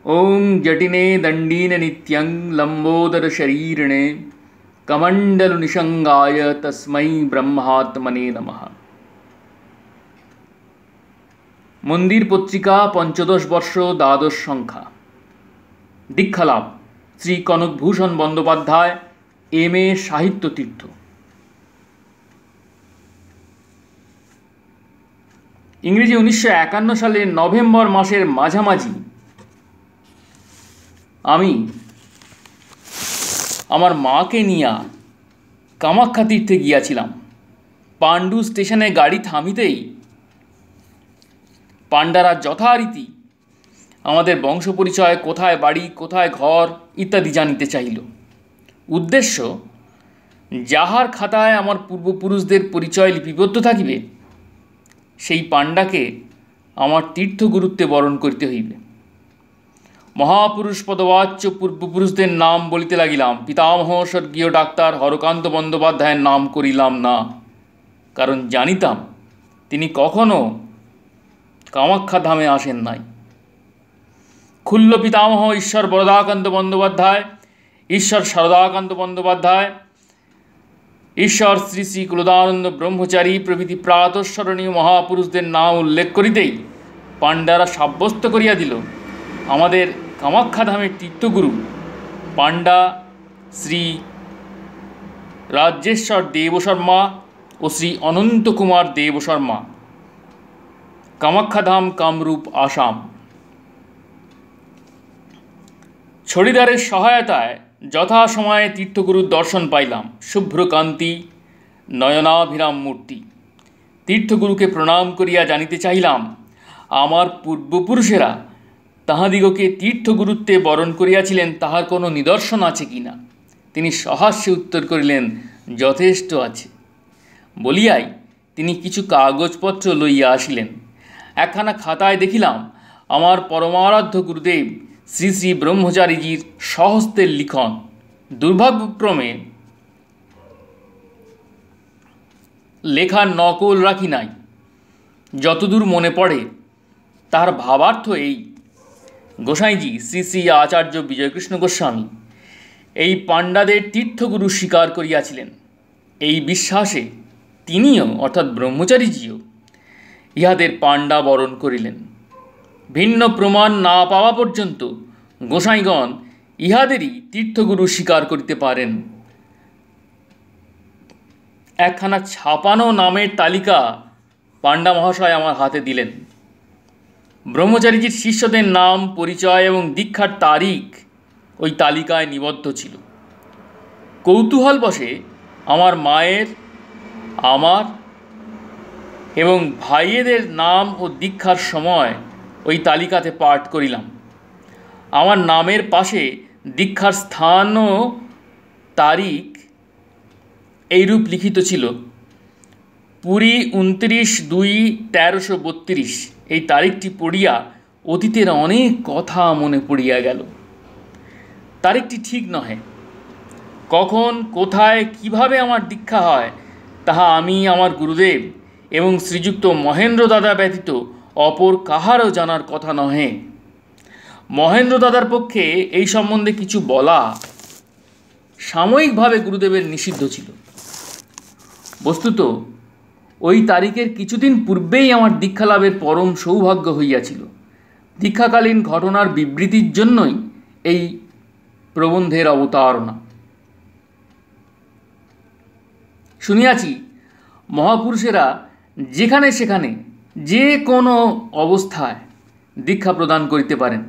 ॐ जटिने दण्डीन नित्यं लम्बोदर शरीरिणे कमण्डलु निषङ्गाय तस्मै ब्रह्मात्मने नमः। मंदिर पत्रिका पंचदश वर्ष द्वादश संख्या। दीक्षालाभ श्री कनकभूषण बंदोपाध्याय एम.ए. साहित्य तीर्थ। इंग्रेजी 1951 साले नवेम्बर मासेर माझामाझी आमी आमार माके निया कामाख्या तीर्थे गियाछिलाम। पाण्डु स्टेशने गाड़ी थामितेई पांडारा यथारीति आमादेर बंश परिचय, कोथाय बाड़ी, कोथाय घर इत्यादि जानिते चाइल। उद्देश्य जाहार खाताय आमार पूर्वपुरुषदेर परिचय लिपिबद्ध थाकिबे सेई पांडाके आमार तीर्थगुरुत्वे बरण करिते हइबे। महापुरुष पदवाच्य पूर्वपुरुषदेर नाम बलिते लागिलाम। पितामह स्वर्गीय डाक्तार हरकान्त बंदोपाध्यायेर नाम करिलाम ना, कारण जानिताम तिनि कखनो कामाख्या धामे आसेन नाई। खुल्ल पितामह ईश्वर बरदाकान्त बंदोपाध्याय, ईश्वर शारदाकान्त बंदोपाध्याय, ईश्वर श्री श्री कुलदानंद ब्रह्मचारी प्रभृति प्रातस्मरणीय महापुरुषदेर नाम उल्लेख करितेई पांडारा साब्यस्त करिया दिल आमादेर कामाख्या धामेर तीर्थगुरु पांडा श्री राज्येश्वर देवशर्मा और श्री अनंत कुमार देवशर्मा, कामाख्या धाम कामरूप आसाम। छड़ीदारेर सहायताय यथासमये तीर्थगुरुर दर्शन पाइलाम। शुभ्रकान्ति नयनाभिराम मूर्ति। तीर्थगुरुके प्रणाम करिया जानिते चाइलाम आमार पूर्वपुरुषेरा ताहादिगके तीर्थगुरुत्वे बरण करियाछिलेन ताहार कोनो निदर्शन आछे किना। तिनि सहास्ये उत्तर करिलेन, यथेष्ट आछे। बलियाई तिनि किछु कागजपत्र लइया आसिलेन। एकखाना खाताय देखिलाम आमार परमाराध्य गुरुदेव श्री श्री ब्रह्मचारीजीर सहस्तेर लिखन। दुर्भाग्यक्रमे लेखार नकल राखि नाई। যতদূর মনে পড়ে তার ভাবার্থ এই, গোসাইজি শ্রী শ্রী আচার্য বিজয়কৃষ্ণ গোস্বামী এই পাণ্ডাদের তীর্থগুরু স্বীকার করিয়াছিলেন। এই বিশ্বাসে তিনিও অর্থাৎ ব্রহ্মচারীজিও ইহাদের পাণ্ডা বরণ করিলেন। ভিন্ন প্রমাণ না পাওয়া পর্যন্ত গোসাইগণ ইহাদেরই তীর্থগুরু স্বীকার করিতে পারেন। একখানা ছাপানো নামের তালিকা পাণ্ডা মহাশয় আমার হাতে দিলেন। ব্রহ্মচারীজির শিষ্যদের নাম, পরিচয় এবং দীক্ষার তারিখ ওই তালিকায় নিবদ্ধ ছিল। কৌতূহলবশে আমার মায়ের, আমার এবং ভাইয়েদের নাম ও দীক্ষার সময় ওই তালিকাতে পাঠ করিলাম। আমার নামের পাশে দীক্ষার স্থান ও তারিখ এইরূপ লিখিত ছিল, পুরী 29/2/1332। এই তারিখটি পড়িয়া অতীতের অনেক কথা মনে পড়িয়া গেল। তারিখটি ঠিক নহে। কখন, কোথায়, কিভাবে আমার দীক্ষা হয় তাহা আমি, আমার গুরুদেব এবং শ্রীযুক্ত মহেন্দ্র দাদা ব্যতীত অপর কাহারও জানার কথা নহে। মহেন্দ্র দাদার পক্ষে এই সম্বন্ধে কিছু বলা সাময়িকভাবে গুরুদেবের নিষিদ্ধ ছিল। বস্তুত ওই তারিখের কিছুদিন পূর্বেই আমার দীক্ষা লাভের পরম সৌভাগ্য হইয়াছিল। দীক্ষাকালীন ঘটনার বিবৃতির জন্যই এই প্রবন্ধের অবতারণা। শুনিয়াছি মহাপুরুষেরা যেখানে সেখানে যে কোনো অবস্থায় দীক্ষা প্রদান করিতে পারেন।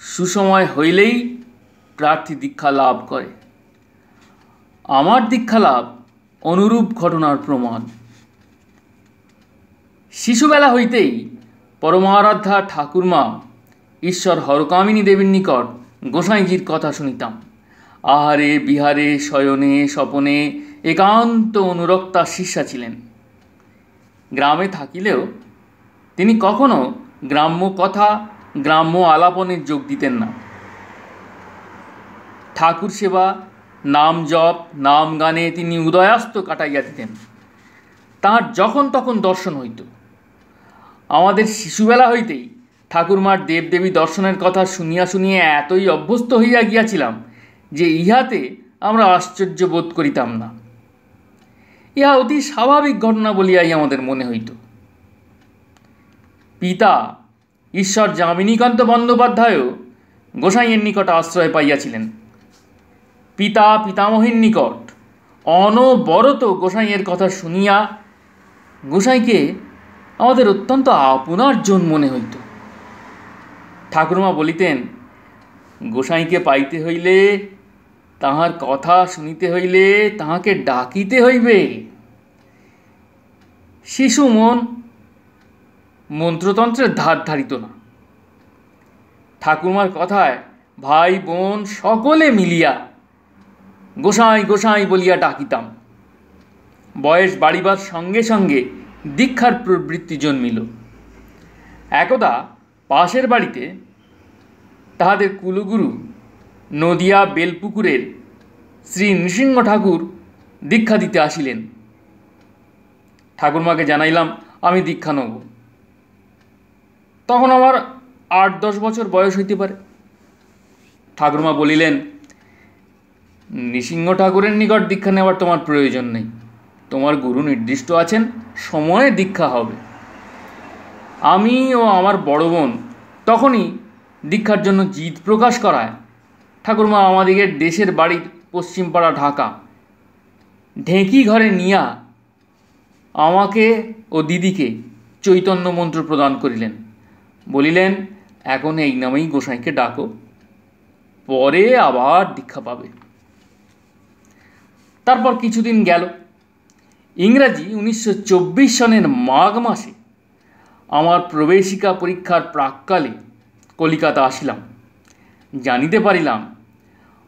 সুসময় হইলেই প্রার্থী দীক্ষা লাভ করে। আমার দীক্ষা লাভ অনুরূপ ঘটনার প্রমাণ। শিশুবেলা হইতেই পরমারাধ্যা ঠাকুরমা ঈশ্বর হরকামিনী দেবীর নিকট গোসাইজির কথা শুনিতাম। আহারে বিহারে শয়নে স্বপনে একান্ত অনুরক্তা শিষ্যা ছিলেন। গ্রামে থাকিলেও তিনি কখনো গ্রাম্য কথা, গ্রাম্য আলাপনে যোগ দিতেন না। ঠাকুর সেবা, নাম জপ, নাম গানে তিনি উদয়াস্ত কাটাইয়া দিতেন। তাঁর যখন তখন দর্শন হইত। আমাদের শিশুবেলা হইতেই ঠাকুরমার দেবদেবী দর্শনের কথা শুনিয়া শুনিয়া এতই অভ্যস্ত হইয়া গিয়াছিলাম যে ইহাতে আমরা আশ্চর্য বোধ করিতাম না। ইহা অতি স্বাভাবিক ঘটনা বলিয়াই আমাদের মনে হইত। পিতা ঈশ্বর যামিনীকান্ত বন্দ্যোপাধ্যায়ও গোসাইয়ের নিকট আশ্রয় পাইয়াছিলেন। পিতা পিতামহীর নিকট অনবরত গোসাইয়ের কথা শুনিয়া গোসাইকে আমাদের অত্যন্ত আপনার জন মনে হইত। ঠাকুরমা বলিতেন, গোসাইকে পাইতে হইলে, তাহার কথা শুনিতে হইলে তাহাকে ডাকিতে হইবে। শিশু মন মন্ত্রতন্ত্রের ধার ধারিত না। ঠাকুরমার কথায় ভাই বোন সকলে মিলিয়া গোসাই গোসাই বলিয়া ডাকিতাম। বয়স বাড়িবার সঙ্গে সঙ্গে দীক্ষার প্রবৃত্তি জন্মিল। একদা পাশের বাড়িতে তাহাদের কুলগুরু নদিয়া বেলপুকুরের শ্রী নৃসিংহ ঠাকুর দীক্ষা দিতে আসিলেন। ঠাকুরমাকে জানাইলাম আমি দীক্ষা নেব। তখন আমার 8-10 বছর বয়স হইতে পারে। ঠাকুরমা বলিলেন, নৃসিংহ ঠাকুরের নিকট দীক্ষা নেওয়ার তোমার প্রয়োজন নেই। তোমার গুরু নির্দিষ্ট আছেন, সময়ে দীক্ষা হবে। আমি ও আমার বড় বোন তখনই দীক্ষার জন্য জিদ প্রকাশ করায় ঠাকুরমা আমাদিগের দেশের বাড়ির পশ্চিমপাড়া ঢাকা ঢেঁকি ঘরে নিয়া আমাকে ও দিদিকে চৈতন্য মন্ত্র প্রদান করিলেন। বলিলেন, এখন এই নামেই গোসাইকে ডাকো, পরে আবার দীক্ষা পাবে। তারপর কিছুদিন গেল। ইংরাজি 1924 সনের মাঘ মাসে আমার প্রবেশিকা পরীক্ষার প্রাক্কালে কলিকাতা আসিলাম। জানিতে পারিলাম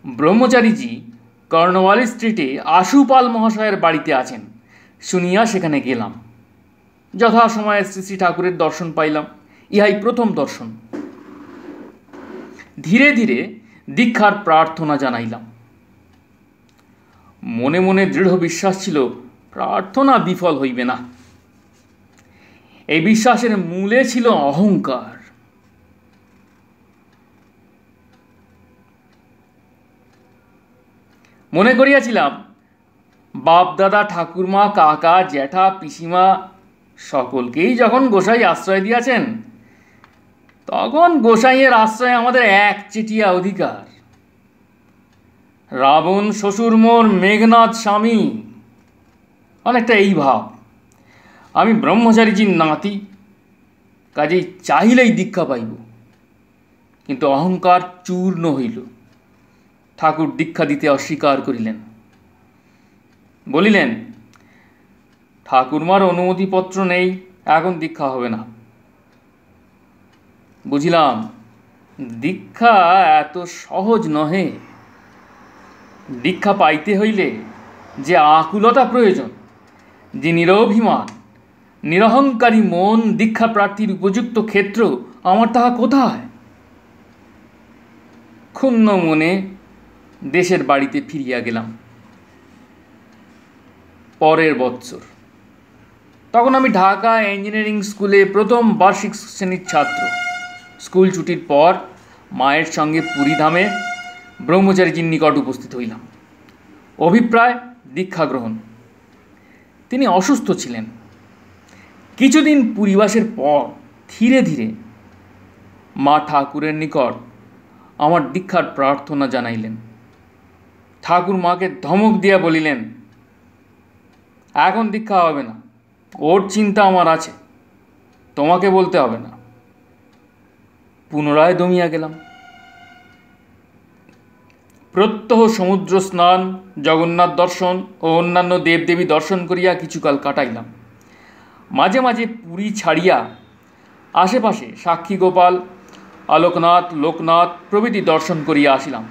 ব্রহ্মচারীজি কর্নওয়ালিস স্ট্রিটে আশুপাল মহাশয়ের বাড়িতে আছেন। শুনিয়া সেখানে গেলাম। যথাসময়ে শ্রী শ্রী ঠাকুরের দর্শন পাইলাম। ইহাই প্রথম দর্শন। ধীরে ধীরে দীক্ষার প্রার্থনা জানাইলাম। মনে মনে দৃঢ় বিশ্বাস ছিল প্রার্থনা বিফল হইবে না। এই বিশ্বাসের মূলে ছিল অহংকার। মনে করিয়াছিলাম বাপ দাদা ঠাকুরমা কাকা জ্যাঠা পিসিমা সকলকেই যখন গোসাই আশ্রয় দিয়াছেন, তখন গোসাইয়ের আশ্রয় আমাদের একচেটিয়া অধিকার। রাবণ শ্বশুর মোর মেঘনাথ স্বামী, অনেকটা এই ভাব। আমি ব্রহ্মচারীজির নাতি, কাজেই চাহিলেই দীক্ষা পাইব। কিন্তু অহংকার চূর্ণ হইল। ঠাকুর দীক্ষা দিতে অস্বীকার করিলেন। বলিলেন, ঠাকুরমার অনুমতিপত্র নেই, এখন দীক্ষা হবে না। বুঝিলাম দীক্ষা এত সহজ নহে। দীক্ষা পাইতে হইলে যে আকুলতা প্রয়োজন, যে নিরভিমান নিরহংকারী মন দীক্ষা প্রার্থীর উপযুক্ত ক্ষেত্র, আমার তাহা কোথায়? ক্ষুণ্ণ মনে দেশের বাড়িতে ফিরিয়া গেলাম। পরের বৎসর, তখন আমি ঢাকা ইঞ্জিনিয়ারিং স্কুলে প্রথম বার্ষিক শ্রেণীর ছাত্র। স্কুল ছুটির পর মায়ের সঙ্গে পুরীধামে ব্রহ্মচারীজির নিকট উপস্থিত হইলাম। অভিপ্রায় দীক্ষা গ্রহণ। তিনি অসুস্থ ছিলেন। কিছুদিন পুরীবাসের পর ধীরে ধীরে মা ঠাকুরের নিকট আমার দীক্ষার প্রার্থনা জানাইলেন। ঠাকুর মাকে ধমক দিয়া বলিলেন, এখন দীক্ষা হবে না, ওর চিন্তা আমার আছে, তোমাকে বলতে হবে না। পুনরায় দমিয়া গেলাম। প্রত্যহ সমুদ্র স্নান, জগন্নাথ দর্শন ও অন্যান্য দেবদেবী দর্শন করিয়া কিছুকাল কাটাইলাম। মাঝে মাঝে পুরী ছাড়িয়া আশেপাশে সাক্ষী গোপাল, আলোকনাথ, লোকনাথ প্রভৃতি দর্শন করিয়া আসিলাম।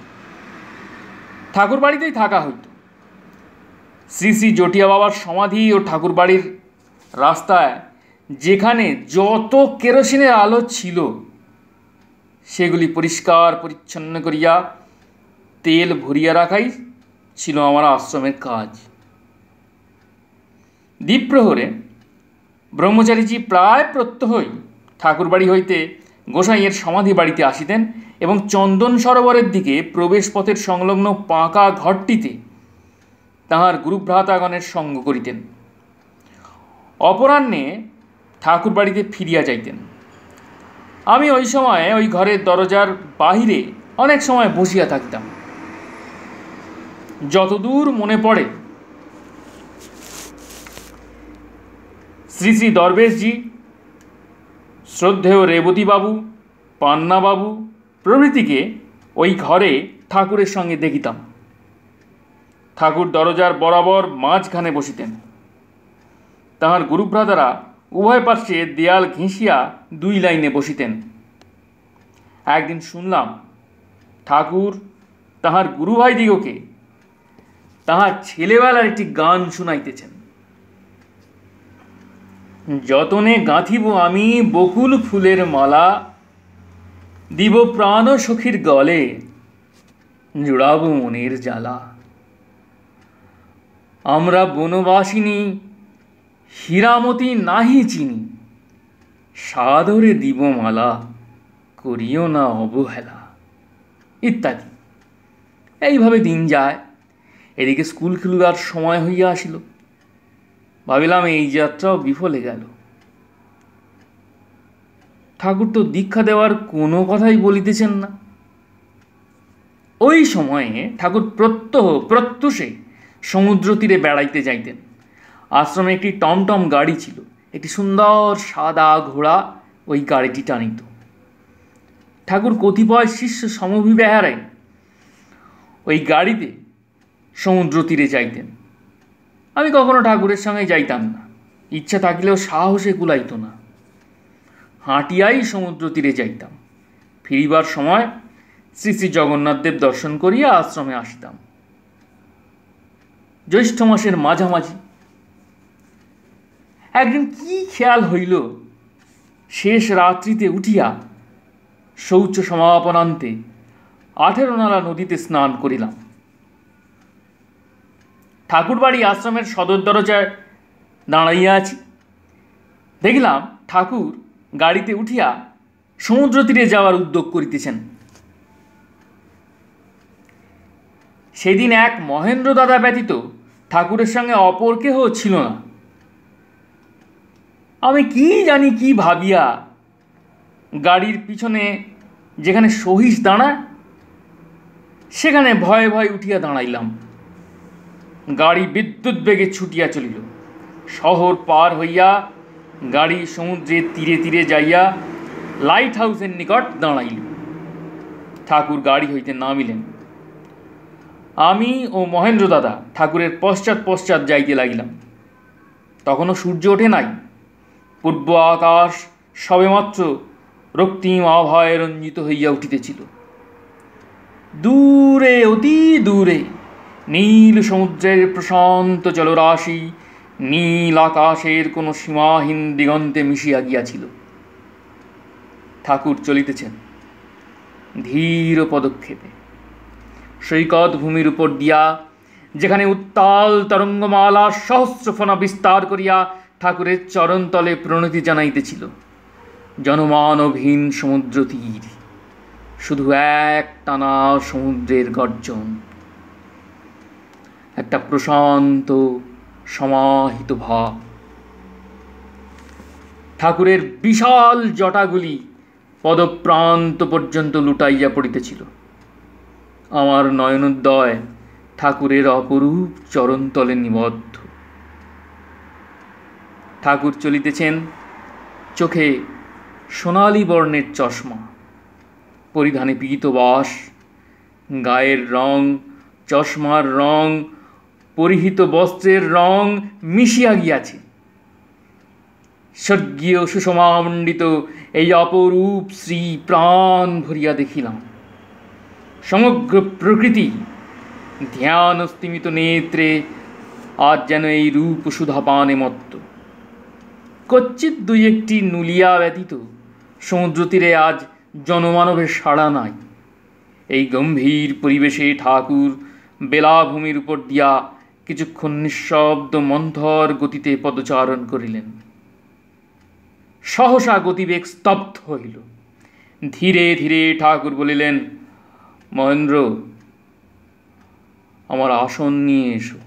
ঠাকুর বাড়িতেই থাকা হইত। শ্রী শ্রী জটিয়া বাবার সমাধি ও ঠাকুর বাড়ির রাস্তায় যেখানে যত কেরোসিনের আলো ছিল, সেগুলি পরিষ্কার পরিচ্ছন্ন করিয়া তেল ভরিয়া রাখাই ছিল আমার আশ্রমের কাজ। দ্বীপ্রহরে ব্রহ্মচারীজি প্রায় প্রত্যহই ঠাকুরবাড়ি হইতে গোসাইয়ের সমাধি বাড়িতে আসিতেন এবং চন্দন সরোবরের দিকে প্রবেশ পথের সংলগ্ন পাকা ঘরটিতে তাঁহার গুরুভ্রাতাগণের সঙ্গ করিতেন। অপরাহ্নে ঠাকুর বাড়িতে ফিরিয়া যাইতেন। আমি ওই সময় ওই ঘরের দরজার বাহিরে অনেক সময় বসিয়া থাকতাম। যতদূর মনে পড়ে শ্রী শ্রী দরবেশজি, শ্রদ্ধেয় রেবতীবাবু, পান্নাবাবু প্রভৃতিকে ওই ঘরে ঠাকুরের সঙ্গে দেখিতাম। ঠাকুর দরজার বরাবর মাঝখানে বসিতেন। তাহার গুরুভ্রাতারা উভয় পার্শ্বে দেয়াল ঘেঁষিয়া দুই লাইনে বসিতেন। একদিন শুনলাম ঠাকুর তাহার গুরুভাইদিগকে তাহার ছেলেবেলার একটি গান শুনাইতেছেন। যতনে গাঁথিব আমি বকুল ফুলের মালা, দিব প্রাণ সখীর গলে, জুড়াব মনের জ্বালা। আমরা বনবাসিনী হীরামতি নাহি চিনি, সাদরে দিব মালা, করিও না অবহেলা, ইত্যাদি। এইভাবে দিন যায়। এদিকে স্কুল খুলিবার সময় হইয়া আসিল। ভাবিলাম এই যাত্রাও বিফলে গেল। ঠাকুর তো দীক্ষা দেওয়ার কোনো কথাই বলিতেছেন না। ওই সময়ে ঠাকুর প্রত্যুষে সমুদ্র তীরে বেড়াইতে যাইতেন। আশ্রমে একটি টমটম গাড়ি ছিল। একটি সুন্দর সাদা ঘোড়া ওই গাড়িটি টানিত। ঠাকুর কতিপয় শিষ্য সমভিব্যাহারে ওই গাড়িতে সমুদ্র তীরে যাইতেন। আমি কখনো ঠাকুরের সঙ্গে যাইতাম না, ইচ্ছা থাকিলেও সাহসে কুলাইত না। হাঁটিয়াই সমুদ্র তীরে যাইতাম। ফিরিবার সময় শ্রী শ্রী জগন্নাথদেব দর্শন করিয়া আশ্রমে আসিতাম। জ্যৈষ্ঠ মাসের মাঝামাঝি একদিন কি খেয়াল হইল, শেষ রাত্রিতে উঠিয়া শৌচ সমাপনান্তে 18 নালা নদীতে স্নান করিলাম। ঠাকুরবাড়ি আশ্রমের সদর দরজায় দাঁড়াইয়া আছি। দেখিলাম ঠাকুর গাড়িতে উঠিয়া সমুদ্র তীরে যাওয়ার উদ্যোগ করিতেছেন। সেদিন এক মহেন্দ্র দাদা ব্যতীত ঠাকুরের সঙ্গে অপর কেহ ছিল না। আমি কি জানি কি ভাবিয়া গাড়ির পিছনে যেখানে সহিস দাঁড়ায় সেখানে ভয়ে ভয়ে উঠিয়া দাঁড়াইলাম। গাড়ি বিদ্যুৎ বেগে ছুটিয়া চলিল। শহর পার হইয়া গাড়ি সমুদ্রের তীরে তীরে যাইয়া লাইট হাউসের নিকট দাঁড়াইল। ঠাকুর গাড়ি হইতে নামিলেন। আমি ও মহেন্দ্র দাদা ঠাকুরের পশ্চাৎ পশ্চাৎ যাইতে লাগিলাম। তখনও সূর্য ওঠে নাই। পূর্ব আকাশ সবেমাত্র রক্তিম আভায় রঞ্জিত হইয়া উঠিতেছিল। দূরে, অতি দূরে নীল সমুদ্রের প্রশান্ত জলরাশি নীল আকাশের কোনো সীমাহীন দিগন্তে মিশিয়া গিয়াছিল। ঠাকুর চলিতেছেন ধীর পদক্ষেপে। সৈকত ভূমির উপর দিয়া, যেখানে উত্তাল তরঙ্গমালা সহস্রফনা বিস্তার করিয়া ঠাকুরের চরণতলে প্রণতি জানাইতেছিল। জনমানবহীন সমুদ্র তীর, শুধু এক টানা সমুদ্রের গর্জন, একটা প্রশান্ত সমাহিত ভাব। ঠাকুরের বিশাল জটাগুলি পদপ্রান্ত পর্যন্ত লুটাইয়া পড়িতেছিল। আমার নয়নোদয় ঠাকুরের অপরূপ চরণতলে নিবদ্ধ। ঠাকুর চলিতেছেন, চোখে সোনালি বর্ণের চশমা, পরিধানে পীতবাস, গায়ের রং, চশমার রং, পরিহিত বস্ত্রের রং মিশিয়া গিয়াছে। স্বর্গীয় সুষমামণ্ডিত এই অপরূপ শ্রী প্রাণ ভরিয়া দেখিলাম। সমগ্র প্রকৃতি ধ্যান স্তিমিত নেত্রে আজ যেন এই রূপ সুধাপানে মত্ত। কচ্চিৎ দুই একটি নুলিয়া ব্যতীত সমুদ্র তীরে আজ জনমানবের সাড়া নাই। এই গম্ভীর পরিবেশে ঠাকুর বেলাভূমির উপর দিয়া কিছুক্ষণ নিঃশব্দ মন্থর গতিতে পদচারণ করিলেন। সহসা গতিবেগ স্তব্ধ হইল ধীরে ধীরে ঠাকুর বলিলেন, মহেন্দ্র, আমার আসন নিয়ে এসো।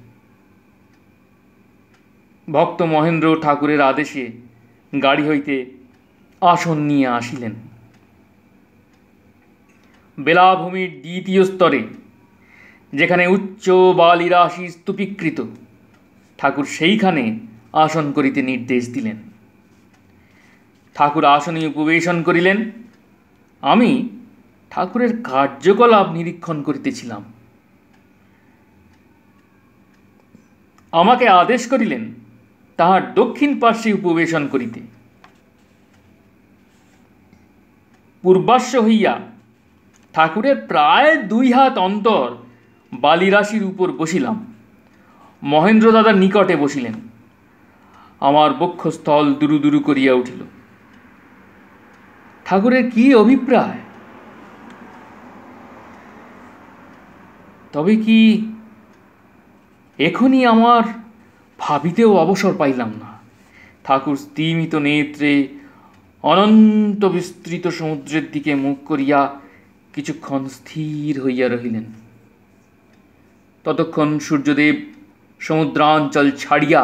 ভক্ত মহেন্দ্র ঠাকুরের আদেশে গাড়ি হইতে আসন নিয়ে আসিলেন। বেলাভূমির দ্বিতীয় স্তরে, যেখানে উচ্চ বালিরাশি স্তূপীকৃত, ঠাকুর সেইখানে আসন করিতে নির্দেশ দিলেন। ঠাকুর আসনে উপবেশন করিলেন। আমি ঠাকুরের কার্যকলাপ নিরীক্ষণ করিতেছিলাম। আমাকে আদেশ করিলেন তাহার দক্ষিণ পার্শ্বে উপবেশন করিতে। পূর্বাশ্ব হইয়া ঠাকুরের প্রায় 2 হাত অন্তর বালিরাশির উপর বসিলাম। মহেন্দ্র দাদার নিকটে বসিলেন। আমার বক্ষস্থল দুরু দুরু করিয়া উঠিল। ঠাকুরের কি অভিপ্রায়? তবে কি এখনই আমার ভাবিতেও অবসর পাইলাম না। ঠাকুর স্তিমিত নেত্রে অনন্ত বিস্তৃত সমুদ্রের দিকে মুখ করিয়া কিছুক্ষণ স্থির হইয়া রহিলেন। ততক্ষণ সূর্যদেব সমুদ্রাঞ্চল ছাড়িয়া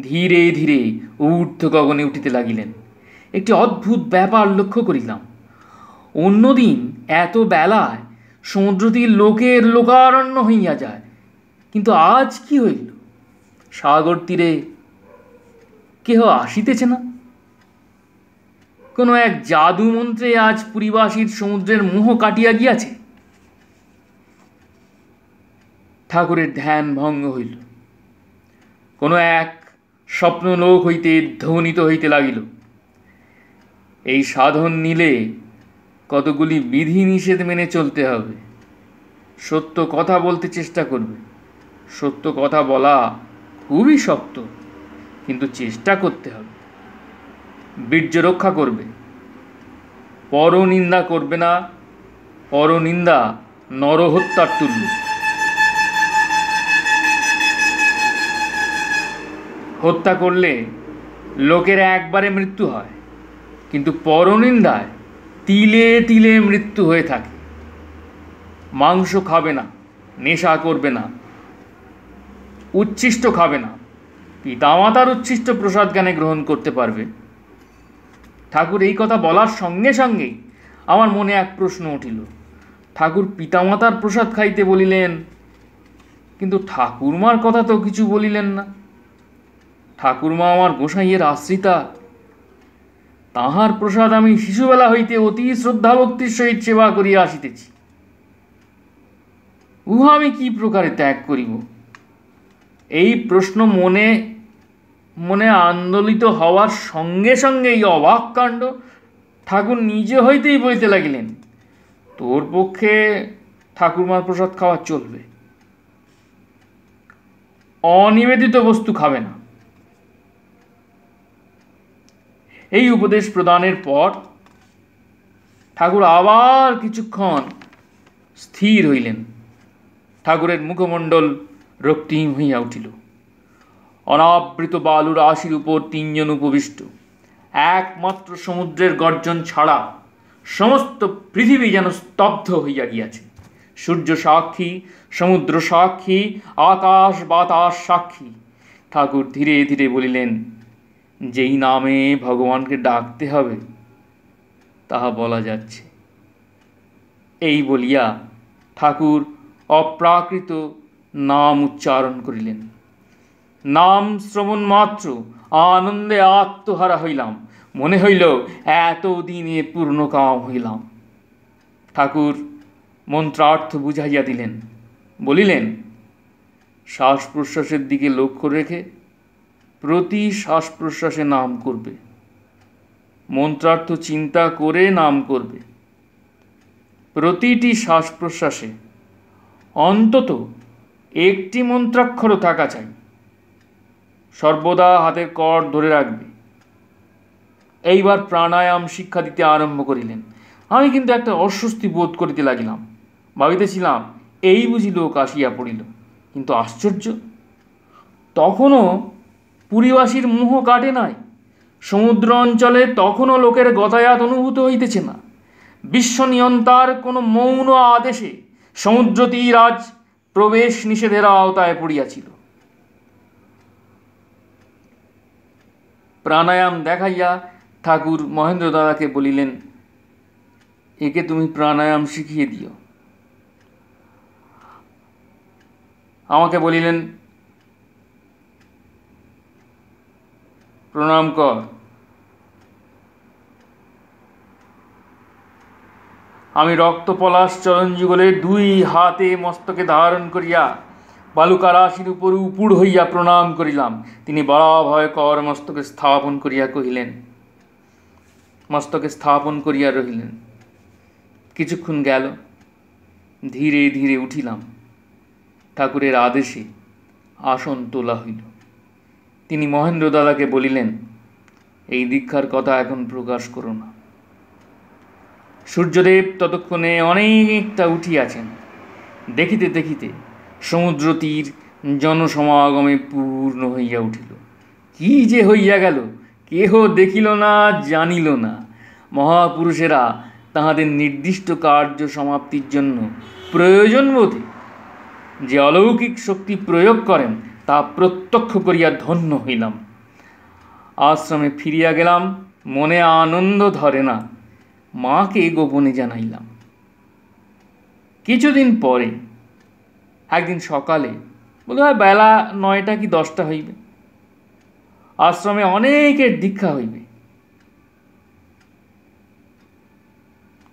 ধীরে ধীরে ঊর্ধ্ব গগনে উঠিতে লাগিলেন। একটি অদ্ভুত ব্যাপার লক্ষ্য করিলাম। অন্যদিন এত বেলায় সমুদ্রতীর লোকের লোকারণ্য হইয়া যায়, কিন্তু আজ কি হইল? সাগর তীরে কেহ আসিতেছে না। কোনো এক জাদু মন্ত্রে আজ পুরীবাসীর সমুদ্রের মোহ কাটিয়া গিয়াছে। ঠাকুরের ধ্যান ভঙ্গ হইল। কোনো এক স্বপ্নলোক হইতে ধ্বনিত হইতে লাগিল, এই সাধন নিলে কতগুলি বিধি নিষেধ মেনে চলতে হবে। সত্য কথা বলতে চেষ্টা করবে। সত্য কথা বলা খুবই শক্ত, কিন্তু চেষ্টা করতে হবে। বীর্য রক্ষা করবে, পরনিন্দা করবে না। পরনিন্দা নরহত্যার তুল্য। হত্যা করলে লোকের একবারে মৃত্যু হয়, কিন্তু পরনিন্দায় তিলে তিলে মৃত্যু হয়ে থাকে। মাংস খাবে না, নেশা করবে না, উচ্ছিষ্ট খাবে না, পিতামাতার উচ্ছিষ্ট প্রসাদ জ্ঞানে গ্রহণ করতে পারবে। ঠাকুর এই কথা বলার সঙ্গে সঙ্গেই আমার মনে এক প্রশ্ন উঠিল। ঠাকুর পিতামাতার প্রসাদ খাইতে বলিলেন, কিন্তু ঠাকুরমার কথা তো কিছু বলিলেন না। ঠাকুরমা আমার গোসাইয়ের আশ্রিতা। তাহার প্রসাদ আমি শিশুবেলা হইতে অতি শ্রদ্ধাভক্তির সহিত সেবা করিয়া আসিতেছি। উহা আমি কি প্রকারে ত্যাগ করিব? এই প্রশ্ন মনে মনে আন্দোলিত হওয়ার সঙ্গে সঙ্গে এই অবাক কাণ্ড ঠাকুর নিজে হইতেই বলতে লাগিলেন, তোর পক্ষে ঠাকুরমার প্রসাদ খাওয়া চলবে, অনিবেদিত বস্তু খাবে না। এই উপদেশ প্রদানের পর ঠাকুর আবার কিছুক্ষণ স্থির হইলেন। ঠাকুরের মুখমণ্ডল রক্তিম হইয়া উঠিল। অনাবৃত বালুর রাশির উপর 3 জন উপবিষ্ট। একমাত্র সমুদ্রের গর্জন ছাড়া সমস্ত পৃথিবী যেন স্তব্ধ হইয়া গিয়াছে। সূর্য সাক্ষী, সমুদ্র সাক্ষী, আকাশ বাতাস সাক্ষী। ঠাকুর ধীরে ধীরে বলিলেন, যেই নামে ভগবানকে ডাকতে হবে তাহা বলা যাচ্ছে। এই বলিয়া ঠাকুর অপ্রাকৃত নাম উচ্চারণ করিলেন। নাম শ্রবণ মাত্র আনন্দে আত্মহারা হইলাম। মনে হইল এতদিনে পূর্ণকাম হইলাম। ঠাকুর মন্ত্রার্থ বুঝাইয়া দিলেন। বলিলেন, শ্বাস প্রশ্বাসের দিকে লক্ষ্য রেখে প্রতি শ্বাস প্রশ্বাসে নাম করবে। মন্ত্রার্থ চিন্তা করে নাম করবে। প্রতিটি শ্বাস প্রশ্বাসে অন্তত একটি মন্ত্রাক্ষরও থাকা চাই। সর্বদা হাতের কর ধরে রাখবে। এইবার প্রাণায়াম শিক্ষা দিতে আরম্ভ করিলেন। আমি কিন্তু একটা অস্বস্তি বোধ করিতে লাগিলাম। ভাবিতেছিলাম, এই বুঝি লোক আসিয়া পড়িল। কিন্তু আশ্চর্য, তখনও পুরীবাসীর মোহ কাটে নাই। সমুদ্র অঞ্চলে তখনও লোকের গতায়াত অনুভূত হইতেছে না। বিশ্বনিয়ন্তার কোনো মৌন আদেশে সমুদ্রতীর আজ প্রবেশ নিষেধের আওতায় পড়িয়াছিল। প্রাণায়াম দেখাইয়া ঠাকুর মহেন্দ্র দাদাকে বলিলেন, একে তুমি প্রাণায়াম শিখিয়ে দিও। আমাকে বলিলেন, প্রণাম কর। আমি রক্তপলাশ চরণযুগলে দুই হাতে মস্তকে ধারণ করিয়া বালুকারাশির উপর উপুড় হইয়া প্রণাম করিলাম। তিনি বরাভয় কর মস্তকে স্থাপন করিয়া কহিলেন, মস্তকে স্থাপন করিয়া রহিলেন। কিছুক্ষণ গেল, ধীরে ধীরে উঠিলাম। ঠাকুরের আদেশে আসন তোলা হইল। তিনি মহেন্দ্র দাদাকে বলিলেন, এই দীক্ষার কথা এখন প্রকাশ করো না। সূর্যদেব ততক্ষণে অনেকটা উঠিয়াছেন। দেখিতে দেখিতে সমুদ্র তীর জনসমাগমে পূর্ণ হইয়া উঠিল। কি যে হইয়া গেল কেহ দেখিল না, জানিল না। মহাপুরুষেরা তাহাদের নির্দিষ্ট কার্য সমাপ্তির জন্য প্রয়োজন বোধে যে অলৌকিক শক্তি প্রয়োগ করেন তা প্রত্যক্ষ করিয়া ধন্য হইলাম। আশ্রমে ফিরিয়া গেলাম, মনে আনন্দ ধরে না। মাকে গোপনে জানাইলাম। কিছুদিন পরে একদিন সকালে, বোধ হয় বেলা 9টা কি 10টা হইবে, আশ্রমে অনেকের দীক্ষা হইবে।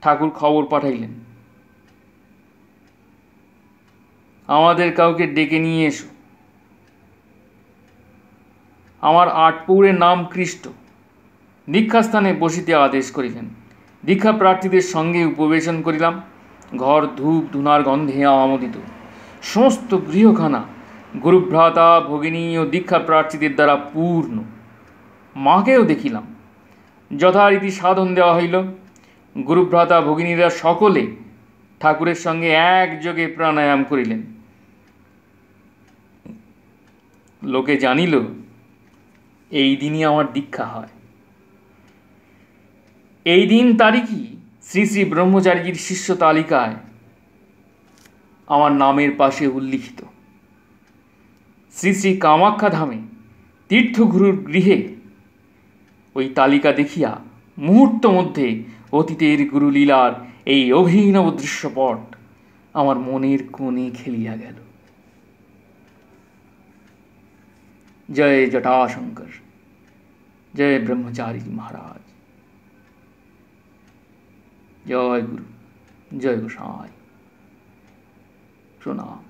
ঠাকুর খবর পাঠাইলেন, আমাদের কাউকে ডেকে নিয়ে এসো। আমার আটপৌরের নাম কৃষ্ট। দীক্ষাস্থানে বসিতে আদেশ করিলেন। দীক্ষা প্রার্থীদের সঙ্গে উপবেশন করিলাম। ঘর ধূপ ধুনার গন্ধে আমোদিত। সমস্ত গৃহখানা গুরুভ্রাতা, ভগিনী ও দীক্ষা প্রার্থীদের দ্বারা পূর্ণ। মাকেও দেখিলাম। যথারীতি সাধন দেওয়া হইল। গুরুভ্রাতা ভগিনীরা সকলে ঠাকুরের সঙ্গে একযোগে প্রাণায়াম করিলেন। লোকে জানিল এই দিনই আমার দীক্ষা হয়। এই দিন তারিখই শ্রী শ্রী ব্রহ্মচারীজির শিষ্য তালিকায় আমার নামের পাশে উল্লিখিত। শ্রী শ্রী কামাখ্যা ধামে তীর্থগুরুর গৃহে ওই তালিকা দেখিয়া মুহূর্ত মধ্যে অতীতের গুরুলীলার এই অভিনব দৃশ্যপট আমার মনের কোণে খেলিয়া গেল। জয় জটাশঙ্কর, জয় ব্রহ্মচারী মহারাজ, জয় গুরু, জয় গোসাই, প্রণাম।